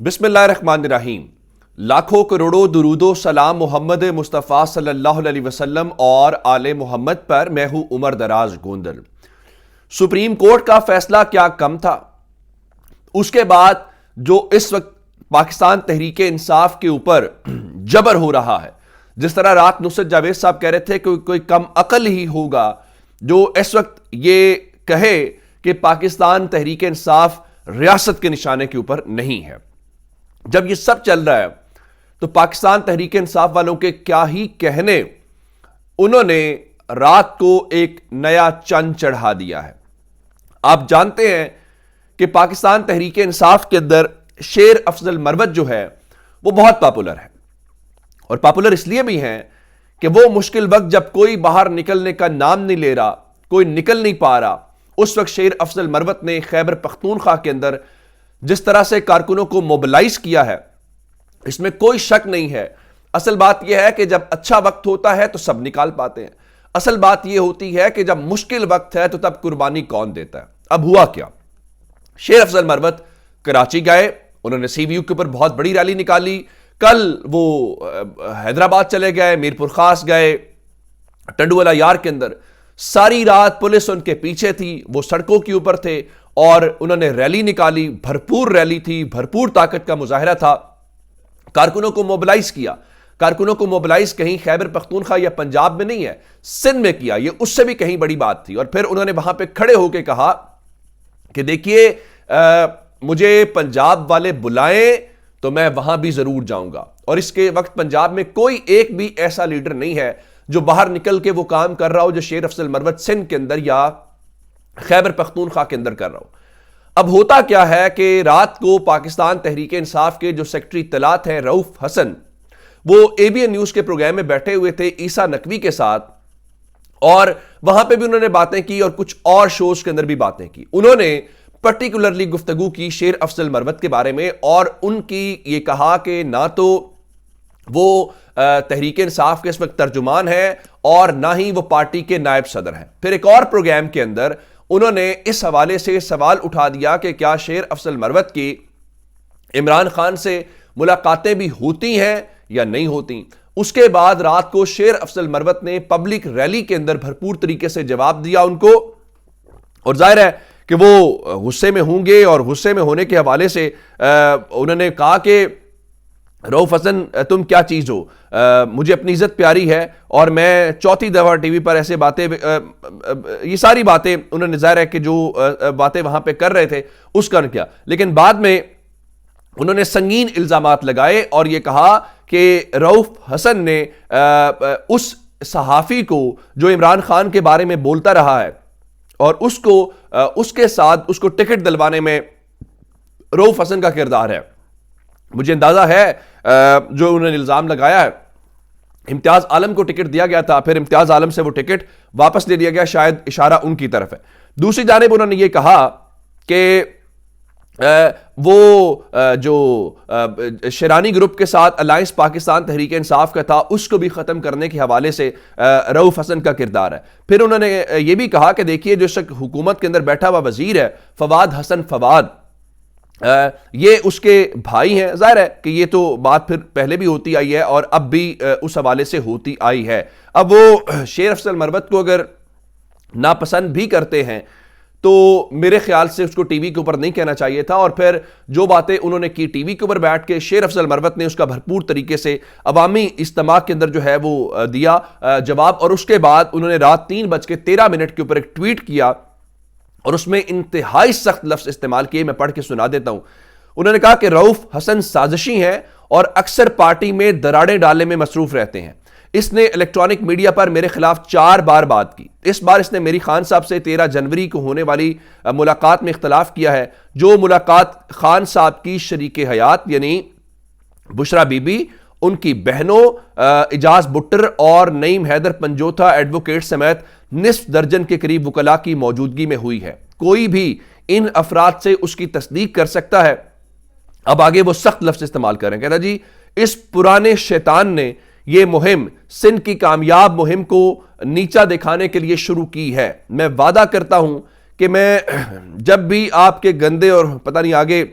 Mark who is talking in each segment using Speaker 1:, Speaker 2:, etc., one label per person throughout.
Speaker 1: بسم اللہ الرحمن الرحیم۔ لاکھوں کروڑوں درود و سلام محمد مصطفیٰ صلی اللہ علیہ وسلم اور آل محمد پر۔ میں ہوں عمر دراز گوندل۔ سپریم کورٹ کا فیصلہ کیا کم تھا؟ اس کے بعد جو اس وقت پاکستان تحریک انصاف کے اوپر جبر ہو رہا ہے، جس طرح رات نصرت جاوید صاحب کہہ رہے تھے کہ کوئی کم عقل ہی ہوگا جو اس وقت یہ کہے کہ پاکستان تحریک انصاف ریاست کے نشانے کے اوپر نہیں ہے۔ جب یہ سب چل رہا ہے تو پاکستان تحریک انصاف والوں کے کیا ہی کہنے، انہوں نے رات کو ایک نیا چند چڑھا دیا ہے۔ آپ جانتے ہیں کہ پاکستان تحریک انصاف کے اندر شیر افضل مروت جو ہے وہ بہت پاپولر ہے، اور پاپولر اس لیے بھی ہیں کہ وہ مشکل وقت جب کوئی باہر نکلنے کا نام نہیں لے رہا، کوئی نکل نہیں پا رہا، اس وقت شیر افضل مروت نے خیبر پختونخوا کے اندر جس طرح سے کارکنوں کو موبلائز کیا ہے، اس میں کوئی شک نہیں ہے۔ اصل بات یہ ہے کہ جب اچھا وقت ہوتا ہے تو سب نکال پاتے ہیں، اصل بات یہ ہوتی ہے کہ جب مشکل وقت ہے تو تب قربانی کون دیتا ہے۔ اب ہوا کیا؟ شیر افضل مروت کراچی گئے، انہوں نے سی وی یو کے اوپر بہت بڑی ریلی نکالی۔ کل وہ حیدرآباد چلے گئے، میرپور خاص گئے، ٹنڈوالا یار کے اندر ساری رات پولیس ان کے پیچھے تھی، وہ سڑکوں کے اوپر تھے اور انہوں نے ریلی نکالی، بھرپور ریلی تھی، بھرپور طاقت کا مظاہرہ تھا، کارکنوں کو موبلائز کیا۔ کارکنوں کو موبلائز کہیں خیبر پختونخوا یا پنجاب میں نہیں ہے، سندھ میں کیا، یہ اس سے بھی کہیں بڑی بات تھی۔ اور پھر انہوں نے وہاں پہ کھڑے ہو کے کہا کہ دیکھیے مجھے پنجاب والے بلائیں تو میں وہاں بھی ضرور جاؤں گا، اور اس کے وقت پنجاب میں کوئی ایک بھی ایسا لیڈر نہیں ہے جو باہر نکل کے وہ کام کر رہا ہو جو شیر افضل مروت سندھ کے اندر یا خیبر پختونخوا کے اندر کر رہا ہو۔ اب ہوتا کیا ہے کہ رات کو پاکستان تحریک انصاف کے جو سیکٹری اطلاعات ہیں رؤف حسن، وہ اے بی این نیوز کے پروگرام میں بیٹھے ہوئے تھے عیسیٰ نقوی کے ساتھ، اور وہاں پہ بھی انہوں نے باتیں کی اور کچھ اور شوز کے اندر بھی باتیں کی۔ انہوں نے پرٹیکولرلی گفتگو کی شیر افضل مروت کے بارے میں، اور ان کی یہ کہا کہ نہ تو وہ تحریک انصاف کے اس وقت ترجمان ہے اور نہ ہی وہ پارٹی کے نائب صدر ہیں۔ پھر ایک اور پروگرام کے اندر انہوں نے اس حوالے سے سوال اٹھا دیا کہ کیا شیر افضل مروت کی عمران خان سے ملاقاتیں بھی ہوتی ہیں یا نہیں ہوتی۔ اس کے بعد رات کو شیر افضل مروت نے پبلک ریلی کے اندر بھرپور طریقے سے جواب دیا ان کو، اور ظاہر ہے کہ وہ غصے میں ہوں گے، اور غصے میں ہونے کے حوالے سے انہوں نے کہا کہ رؤف حسن تم کیا چیز ہو، مجھے اپنی عزت پیاری ہے اور میں چوتھی دفعہ ٹی وی پر ایسے باتیں، یہ ساری باتیں انہوں نے ظاہر ہے کہ جو باتیں وہاں پہ کر رہے تھے اس کا کیا، لیکن بعد میں انہوں نے سنگین الزامات لگائے اور یہ کہا کہ رؤف حسن نے اس صحافی کو جو عمران خان کے بارے میں بولتا رہا ہے اور اس کے ساتھ اس کو ٹکٹ دلوانے میں رؤف حسن کا کردار ہے۔ مجھے اندازہ ہے جو انہوں نے الزام لگایا ہے، امتیاز عالم کو ٹکٹ دیا گیا تھا، پھر امتیاز عالم سے وہ ٹکٹ واپس لے لیا گیا، شاید اشارہ ان کی طرف ہے۔ دوسری جانب انہوں نے یہ کہا کہ وہ جو شیرانی گروپ کے ساتھ الائنس پاکستان تحریک انصاف کا تھا اس کو بھی ختم کرنے کے حوالے سے رؤف حسن کا کردار ہے۔ پھر انہوں نے یہ بھی کہا کہ دیکھیے جو حکومت کے اندر بیٹھا ہوا وزیر ہے فواد حسن فواد، یہ اس کے بھائی ہیں۔ ظاہر ہے کہ یہ تو بات پھر پہلے بھی ہوتی آئی ہے اور اب بھی اس حوالے سے ہوتی آئی ہے۔ اب وہ شیر افضل مروت کو اگر ناپسند بھی کرتے ہیں تو میرے خیال سے اس کو ٹی وی کے اوپر نہیں کہنا چاہیے تھا، اور پھر جو باتیں انہوں نے کی ٹی وی کے اوپر بیٹھ کے، شیر افضل مروت نے اس کا بھرپور طریقے سے عوامی اجتماع کے اندر جو ہے وہ دیا جواب، اور اس کے بعد انہوں نے رات 3:13 کے اوپر ایک ٹویٹ کیا اور اس میں انتہائی سخت لفظ استعمال کیے، میں پڑھ کے سنا دیتا ہوں۔ انہوں نے کہا کہ رؤف حسن سازشی ہیں اور اکثر پارٹی میں دراڑیں ڈالنے میں مصروف رہتے ہیں۔ اس نے الیکٹرانک میڈیا پر میرے خلاف 4 بار بات کی۔ اس بار اس نے میری خان صاحب سے 13 جنوری کو ہونے والی ملاقات میں اختلاف کیا ہے، جو ملاقات خان صاحب کی شریک حیات یعنی بشرا بی بی، ان کی بہنوں اجاز بٹر اور نعیم حیدر پنجوتھا ایڈوکیٹ سمیت نصف درجن کے قریب وکلاء کی موجودگی میں ہوئی ہے۔ کوئی بھی ان افراد سے اس کی تصدیق کر سکتا ہے۔ اب آگے وہ سخت لفظ استعمال کریں، کہتا جی اس پرانے شیطان نے یہ مہم سندھ کی کامیاب مہم کو نیچا دکھانے کے لیے شروع کی ہے۔ میں وعدہ کرتا ہوں کہ میں جب بھی آپ کے گندے اور پتہ نہیں آگے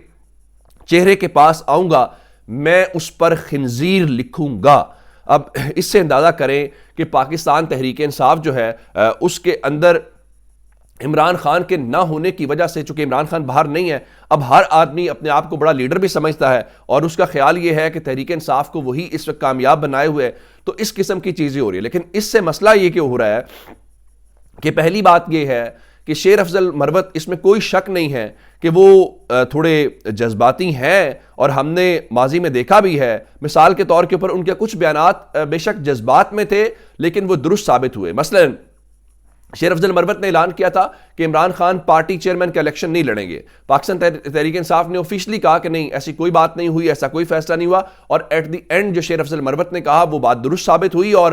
Speaker 1: چہرے کے پاس آؤں گا میں اس پر خنزیر لکھوں گا۔ اب اس سے اندازہ کریں کہ پاکستان تحریک انصاف جو ہے اس کے اندر عمران خان کے نہ ہونے کی وجہ سے، چونکہ عمران خان باہر نہیں ہے، اب ہر آدمی اپنے آپ کو بڑا لیڈر بھی سمجھتا ہے اور اس کا خیال یہ ہے کہ تحریک انصاف کو وہی اس وقت کامیاب بنائے ہوئے ہے، تو اس قسم کی چیزیں ہو رہی ہے۔ لیکن اس سے مسئلہ یہ کیوں ہو رہا ہے کہ پہلی بات یہ ہے کہ شیر افضل مروت، اس میں کوئی شک نہیں ہے کہ وہ تھوڑے جذباتی ہیں، اور ہم نے ماضی میں دیکھا بھی ہے، مثال کے طور کے اوپر ان کے کچھ بیانات بے شک جذبات میں تھے لیکن وہ درست ثابت ہوئے۔ مثلا شیر افضل مروت نے اعلان کیا تھا کہ عمران خان پارٹی چیئرمین کا الیکشن نہیں لڑیں گے، پاکستان تحریک انصاف نے آفیشلی کہا کہ نہیں، ایسی کوئی بات نہیں ہوئی، ایسا کوئی فیصلہ نہیں ہوا، اور ایٹ دی اینڈ جو شیر افضل مروت نے کہا وہ بات درست ثابت ہوئی، اور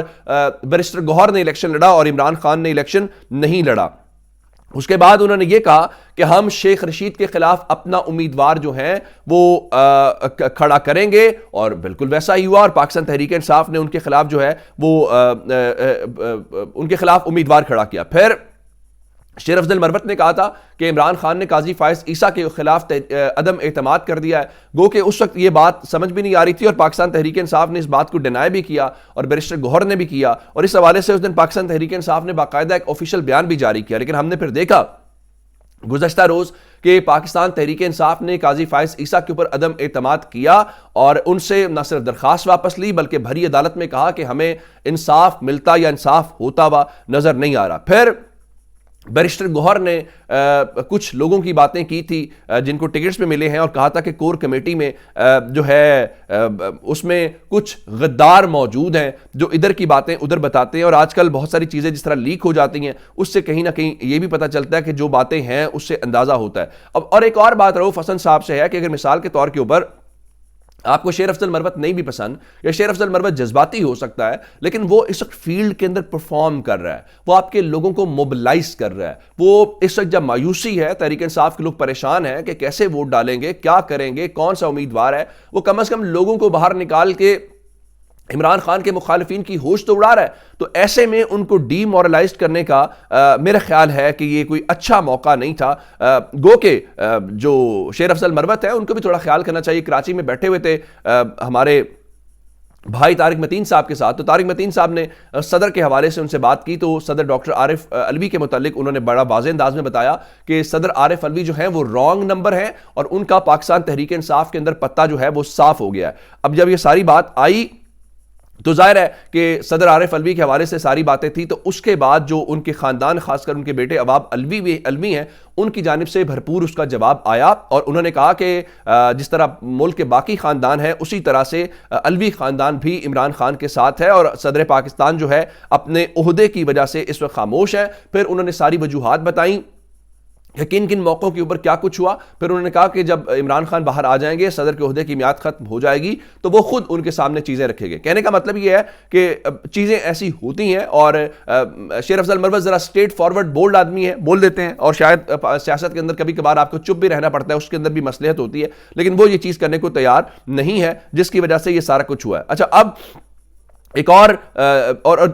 Speaker 1: بیرسٹر گوہر نے الیکشن لڑا اور عمران خان نے الیکشن نہیں لڑا۔ اس کے بعد انہوں نے یہ کہا کہ ہم شیخ رشید کے خلاف اپنا امیدوار جو ہیں وہ کھڑا کریں گے، اور بالکل ویسا ہی ہوا، اور پاکستان تحریک انصاف نے ان کے خلاف جو ہے وہ ان کے خلاف امیدوار کھڑا کیا۔ پھر شیر افضل مروت نے کہا تھا کہ عمران خان نے قاضی فائز عیسیٰ کے خلاف عدم اعتماد کر دیا ہے، گو کہ اس وقت یہ بات سمجھ بھی نہیں آ رہی تھی، اور پاکستان تحریک انصاف نے اس بات کو ڈینائی بھی کیا اور بیرسٹر گوہر نے بھی کیا، اور اس حوالے سے اس دن پاکستان تحریک انصاف نے باقاعدہ ایک آفیشیل بیان بھی جاری کیا۔ لیکن ہم نے پھر دیکھا گزشتہ روز کہ پاکستان تحریک انصاف نے قاضی فائز عیسیٰ کے اوپر عدم اعتماد کیا، اور ان سے نہ صرف درخواست واپس لی بلکہ بھری عدالت میں کہا کہ ہمیں انصاف ملتا یا انصاف ہوتا ہوا نظر نہیں آ رہا۔ پھر بیرسٹر گوہر نے کچھ لوگوں کی باتیں کی تھی جن کو ٹکٹس میں ملے ہیں، اور کہا تھا کہ کور کمیٹی میں جو ہے اس میں کچھ غدار موجود ہیں جو ادھر کی باتیں ادھر بتاتے ہیں، اور آج کل بہت ساری چیزیں جس طرح لیک ہو جاتی ہیں اس سے کہیں نہ کہیں یہ بھی پتہ چلتا ہے کہ جو باتیں ہیں اس سے اندازہ ہوتا ہے۔ اب اور ایک اور بات رؤوف حسن صاحب سے ہے کہ اگر مثال کے طور کے اوپر آپ کو شیر افضل مروت نہیں بھی پسند، یا شیر افضل مروت جذباتی ہو سکتا ہے، لیکن وہ اس وقت فیلڈ کے اندر پرفارم کر رہا ہے، وہ آپ کے لوگوں کو موبلائز کر رہا ہے، وہ اس وقت جب مایوسی ہے، تحریک انصاف کے لوگ پریشان ہیں کہ کیسے ووٹ ڈالیں گے، کیا کریں گے، کون سا امیدوار ہے، وہ کم از کم لوگوں کو باہر نکال کے عمران خان کے مخالفین کی ہوش تو اڑا رہا ہے۔ تو ایسے میں ان کو ڈی مورلائزڈ کرنے کا میرا خیال ہے کہ یہ کوئی اچھا موقع نہیں تھا، گو کہ جو شیر افضل مروت ہے ان کو بھی تھوڑا خیال کرنا چاہیے۔ کراچی میں بیٹھے ہوئے تھے ہمارے بھائی طارق متین صاحب کے ساتھ، تو طارق متین صاحب نے صدر کے حوالے سے ان سے بات کی، تو صدر ڈاکٹر عارف علوی کے متعلق انہوں نے بڑا واضح انداز میں بتایا کہ صدر عارف علوی جو ہیں وہ رانگ نمبر ہیں، اور ان کا پاکستان تحریک انصاف کے اندر پتہ جو ہے وہ صاف ہو گیا ہے۔ اب جب یہ ساری بات آئی تو ظاہر ہے کہ صدر عارف علوی کے حوالے سے ساری باتیں تھیں، تو اس کے بعد جو ان کے خاندان، خاص کر ان کے بیٹے عواب علوی ہیں، ان کی جانب سے بھرپور اس کا جواب آیا، اور انہوں نے کہا کہ جس طرح ملک کے باقی خاندان ہیں اسی طرح سے علوی خاندان بھی عمران خان کے ساتھ ہے، اور صدر پاکستان جو ہے اپنے عہدے کی وجہ سے اس وقت خاموش ہے۔ پھر انہوں نے ساری وجوہات بتائیں کہ کن کن موقعوں کے اوپر کیا کچھ ہوا۔ پھر انہوں نے کہا کہ جب عمران خان باہر آ جائیں گے، صدر کے عہدے کی میعاد ختم ہو جائے گی، تو وہ خود ان کے سامنے چیزیں رکھے گے۔ کہنے کا مطلب یہ ہے کہ چیزیں ایسی ہوتی ہیں، اور شیر افضل مروت ذرا اسٹریٹ فارورڈ بولڈ آدمی ہے، بول دیتے ہیں، اور شاید سیاست کے اندر کبھی کبھار آپ کو چپ بھی رہنا پڑتا ہے، اس کے اندر بھی مصلحت ہوتی ہے، لیکن وہ یہ چیز کرنے کو تیار نہیں ہے، جس کی وجہ سے یہ سارا کچھ ہوا ہے۔ اچھا، اب ایک اور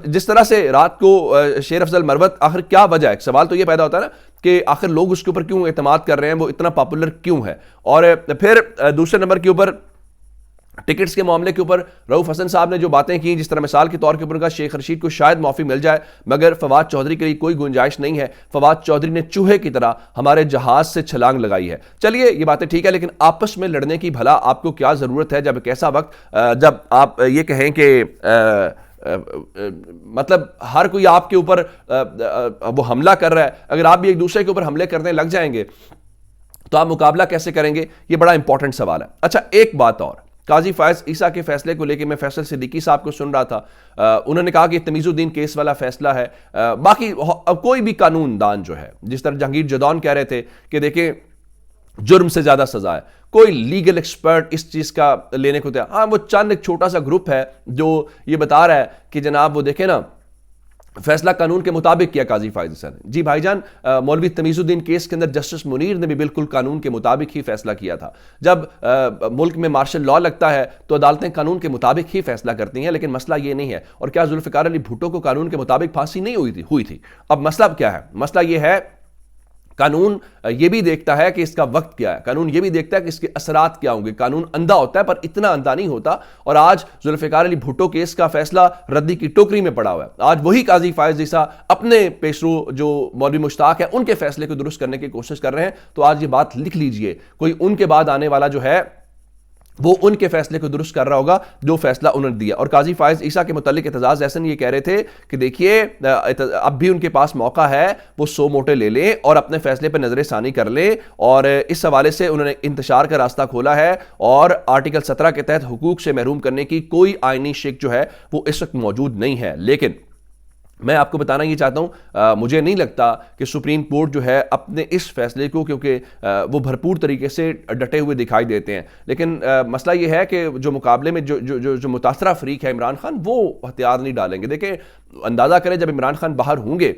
Speaker 1: جس طرح سے رات کو شیر افضل مروت، آخر کیا وجہ ہے؟ سوال تو یہ پیدا ہوتا ہے نا کہ آخر لوگ اس کے اوپر کیوں اعتماد کر رہے ہیں، وہ اتنا پاپولر کیوں ہے؟ اور پھر دوسرے نمبر کے اوپر ٹکٹس کے معاملے کے اوپر رؤوف حسن صاحب نے جو باتیں کی، جس طرح مثال کے طور کے اوپر کا شیخ رشید کو شاید معافی مل جائے، مگر فواد چودھری کے لیے کوئی گنجائش نہیں ہے۔ فواد چودھری نے چوہے کی طرح ہمارے جہاز سے چھلانگ لگائی ہے۔ چلیے یہ باتیں ٹھیک ہے، لیکن آپس میں لڑنے کی بھلا آپ کو کیا ضرورت ہے جب ایک ایسا وقت جب آپ یہ کہیں کہ مطلب ہر کوئی آپ کے اوپر وہ حملہ کر رہا ہے، اگر آپ بھی ایک دوسرے کے اوپر حملے کرنے لگ جائیں گے تو آپ مقابلہ کیسے کریں گے؟ یہ بڑا امپورٹنٹ سوال ہے۔ اچھا، ایک بات اور، قاضی فائز عیسیٰ کے فیصلے کو لے کے میں فیصل صدیقی صاحب کو سن رہا تھا، انہوں نے کہا کہ یہ تمیز الدین کیس والا فیصلہ ہے۔ باقی کوئی بھی قانون دان جو ہے، جس طرح جہانگیر جدون کہہ رہے تھے کہ دیکھیں جرم سے زیادہ سزا ہے، کوئی لیگل ایکسپرٹ اس چیز کا لینے کو تیار، ہاں وہ چند ایک چھوٹا سا گروپ ہے جو یہ بتا رہا ہے کہ جناب وہ دیکھیں نا فیصلہ قانون کے مطابق کیا قاضی فائز عیسیٰ نے۔ جی بھائی جان، مولوی تمیز الدین کیس کے اندر جسٹس منیر نے بھی بالکل قانون کے مطابق ہی فیصلہ کیا تھا۔ جب ملک میں مارشل لاء لگتا ہے تو عدالتیں قانون کے مطابق ہی فیصلہ کرتی ہیں، لیکن مسئلہ یہ نہیں ہے۔ اور کیا ذوالفقار علی بھٹو کو قانون کے مطابق پھانسی نہیں ہوئی تھی؟ اب مسئلہ کیا ہے؟ مسئلہ یہ ہے قانون یہ بھی دیکھتا ہے کہ اس کا وقت کیا ہے، قانون یہ بھی دیکھتا ہے کہ اس کے اثرات کیا ہوں گے، قانون اندھا ہوتا ہے پر اتنا اندھا نہیں ہوتا۔ اور آج ذوالفقار علی بھٹو کیس کا فیصلہ ردی کی ٹوکری میں پڑا ہوا ہے۔ آج وہی قاضی فائز عیسیٰ اپنے پیشرو جو مولوی مشتاق ہے ان کے فیصلے کو درست کرنے کی کوشش کر رہے ہیں۔ تو آج یہ بات لکھ لیجئے، کوئی ان کے بعد آنے والا جو ہے وہ ان کے فیصلے کو درست کر رہا ہوگا جو فیصلہ انہوں نے دیا۔ اور قاضی فائز عیسیٰ کے متعلق اعتزاز احسن یہ کہہ رہے تھے کہ دیکھیے اب بھی ان کے پاس موقع ہے، وہ 100 موٹے لے لیں اور اپنے فیصلے پر نظر ثانی کر لیں۔ اور اس حوالے سے انہوں نے انتشار کا راستہ کھولا ہے، اور آرٹیکل 17 کے تحت حقوق سے محروم کرنے کی کوئی آئینی شک جو ہے وہ اس وقت موجود نہیں ہے۔ لیکن میں آپ کو بتانا یہ چاہتا ہوں، مجھے نہیں لگتا کہ سپریم کورٹ جو ہے اپنے اس فیصلے کو، کیونکہ وہ بھرپور طریقے سے ڈٹے ہوئے دکھائی دیتے ہیں، لیکن مسئلہ یہ ہے کہ جو مقابلے میں جو متاثرہ فریق ہے عمران خان، وہ ہتھیار نہیں ڈالیں گے۔ دیکھیں، اندازہ کریں جب عمران خان باہر ہوں گے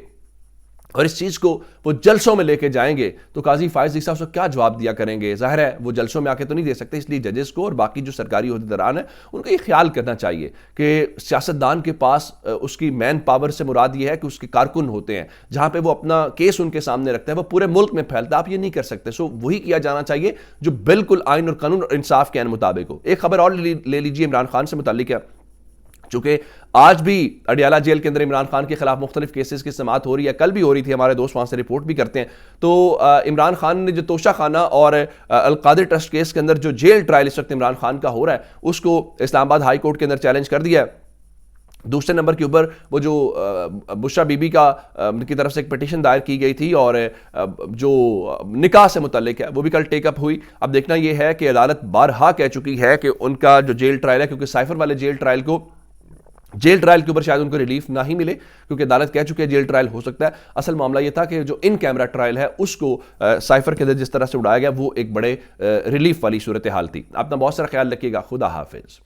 Speaker 1: اور اس چیز کو وہ جلسوں میں لے کے جائیں گے تو قاضی فائز عیسیٰ اس کو کیا جواب دیا کریں گے؟ ظاہر ہے وہ جلسوں میں آ کے تو نہیں دے سکتے، اس لیے ججز کو اور باقی جو سرکاری عہدیداران ہیں ان کو یہ خیال کرنا چاہیے کہ سیاستدان کے پاس اس کی مین پاور سے مراد یہ ہے کہ اس کے کارکن ہوتے ہیں، جہاں پہ وہ اپنا کیس ان کے سامنے رکھتا ہے وہ پورے ملک میں پھیلتا ہے۔ آپ یہ نہیں کر سکتے، سو وہی کیا جانا چاہیے جو بالکل آئین اور قانون اور انصاف کے مطابق ہو۔ ایک خبر اور لے لیجیے عمران خان سے متعلق ہے، چونکہ آج بھی اڈیالہ جیل کے اندر عمران خان کے خلاف مختلف کیسز کی سماعت ہو رہی ہے، کل بھی ہو رہی تھی، ہمارے دوست وہاں سے رپورٹ بھی کرتے ہیں۔ تو عمران خان نے جو توشہ خانہ اور القادر ٹرسٹ کیس کے اندر جو جیل ٹرائل اس وقت عمران خان کا ہو رہا ہے اس کو اسلام آباد ہائی کورٹ کے اندر چیلنج کر دیا ہے۔ دوسرے نمبر کے اوپر وہ جو بشرا بی بی کی طرف سے ایک پٹیشن دائر کی گئی تھی اور جو نکاح سے متعلق ہے وہ بھی کل ٹیک اپ ہوئی۔ اب دیکھنا یہ ہے کہ عدالت بارہا کہہ چکی ہے کہ ان کا جو جیل ٹرائل ہے، کیونکہ سائفر والے جیل ٹرائل کے اوپر شاید ان کو ریلیف نہ ہی ملے، کیونکہ عدالت کہہ چکی ہے جیل ٹرائل ہو سکتا ہے۔ اصل معاملہ یہ تھا کہ جو ان کیمرہ ٹرائل ہے اس کو سائفر کے اندر جس طرح سے اڑایا گیا وہ ایک بڑے ریلیف والی صورتحال تھی۔ اپنا بہت سارا خیال رکھیے گا، خدا حافظ۔